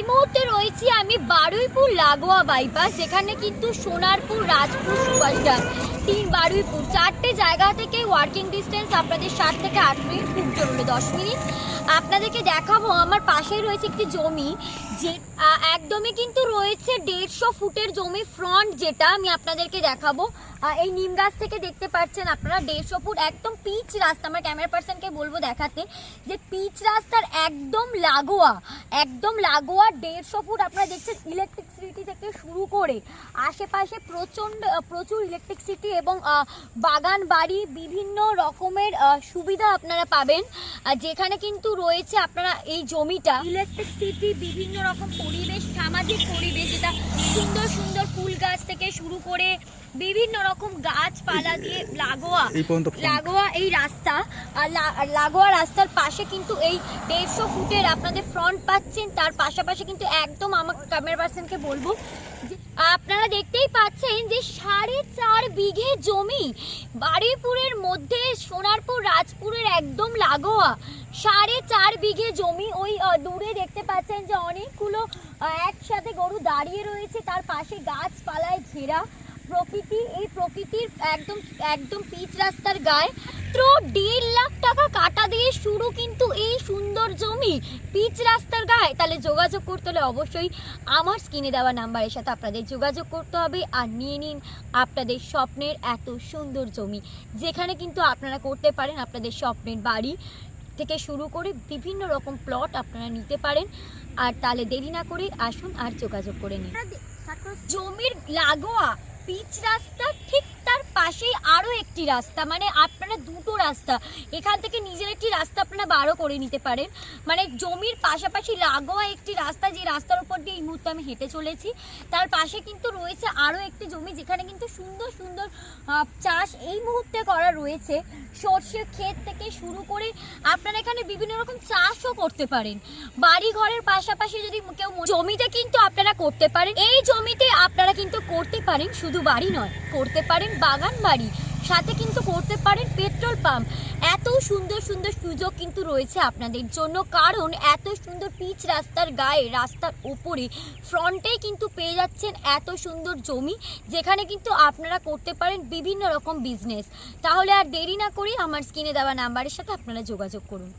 মুহূর্তে রয়েছি আমি বারুইপুর লাগোয়া বাইপাস, যেখানে কিন্তু সোনারপুর, রাজপুর, সুভাষগ্রাম, বারুইপুর চারটে জায়গা থেকে ওয়ার্কিং ডিস্টেন্স আপনাদের 7 থেকে 8 মিনিট, খুব জরুরি 10 মিনিট। আপনাদেরকে দেখাবো আমার পাশেই রয়েছে একটি জমি, যে একদমই কিন্তু রয়েছে 150 ফুটের জমি ফ্রন্ট, যেটা আমি আপনাদেরকে দেখাবো। এই নিম গাছ থেকে দেখতে পাচ্ছেন আপনারা 150 ফুট একদম পিচ রাস্তা। আমার ক্যামেরা পার্সনকে বলবো দেখাতে যে পিচ রাস্তার একদম লাগোয়া 150 ফুট আপনারা দেখছেন। ইলেকট্রিসিটি থেকে শুরু করে আশেপাশে প্রচুর ইলেকট্রিসিটি এবং বাগান বাড়ি বিভিন্ন রকমের সুবিধা আপনারা পাবেন, যেখানে কিন্তু রয়েছে আপনারা এই জমিটা ইলেকট্রিসিটি, বিভিন্ন রকম পরিবেশ, সামাজিক পরিবেশ, যেটা সুন্দর সুন্দর ফুল গাছ থেকে শুরু করে বিভিন্ন রকম গাছপালা দিয়ে লাগোয়া এই রাস্তা। লাগোয়া রাস্তার পাশে কিন্তু এই 150 ফুটের আপনাদের ফ্রন্ট পাচ্ছেন। তার পাশাপাশি কিন্তু একদম আমার ক্যামেরা পার্সনকে বলবো যে আপনারা দেখতেই পাচ্ছেন যে 4.5 বিঘে জমি বারুইপুরের মধ্যে, সোনারপুর রাজপুরের একদম লাগোয়া 4.5 বিঘে জমি। ওই দূরে দেখতে পাচ্ছেন যে অনেকগুলো একসাথে গরু দাঁড়িয়ে রয়েছে, তার পাশে গাছপালায় ঘেরা প্রকৃতি। এই প্রকৃতির একদম পিচ রাস্তার গায়ে তো 1.5 লাখ টাকা কাটা দিয়ে শুরু কিন্তু এই সুন্দর জমি পিচ রাস্তার গায়ে। তাহলে যোগাযোগ করতে হলে অবশ্যই আমার স্ক্রিনে দেওয়া নাম্বারের সাথে আপনাদের যোগাযোগ করতে হবে আর নিয়ে নিন আপনাদের স্বপ্নের এত সুন্দর জমি, যেখানে কিন্তু আপনারা করতে পারেন আপনাদের স্বপ্নের বাড়ি থেকে শুরু করে বিভিন্ন রকম প্লট আপনারা নিতে পারেন। আর তাহলে দেরি না করে আসুন আর যোগাযোগ করে নিন। জমির লাগোয়া পিচ রাস্তা, ঠিক তার পাশেই আরও একটি রাস্তা, মানে আপনারা দুটো রাস্তা, এখান থেকে নিজের একটি রাস্তা আপনারা বারো করে নিতে পারেন। মানে জমির পাশাপাশি লাগোয়া একটি রাস্তা, যে রাস্তার উপর দিয়ে এই মুহূর্তে আমি হেঁটে চলেছি, তার পাশে কিন্তু রয়েছে আরও একটি জমি, যেখানে কিন্তু সুন্দর সুন্দর চাষ এই মুহূর্তে করা রয়েছে। সর্ষের ক্ষেত থেকে শুরু করে আপনারা এখানে বিভিন্ন রকম চাষও করতে পারেন। বাড়ি ঘরের পাশাপাশি যদি কেউ জমিতে কিন্তু আপনারা করতে পারেন। এই জমিতে আপনারা কিন্তু করতে পারেন শুধু বাড়ি নয়, করতে পারেন বাগান বাড়ি, সাথে কিন্তু করতে পারেন পেট্রোল পাম্প। এত সুন্দর সুন্দর সুযোগ কিন্তু রয়েছে আপনাদের জন্য, কারণ এত সুন্দর পিচ রাস্তার গায়ে, রাস্তার উপরে ফ্রন্টেই কিন্তু পেয়ে যাচ্ছেন এত সুন্দর জমি, যেখানে কিন্তু আপনারা করতে পারেন বিভিন্ন রকম বিজনেস। তাহলে আর দেরি না করি আমার স্ক্রিনে দেওয়া নাম্বারের সাথে আপনারা যোগাযোগ করুন।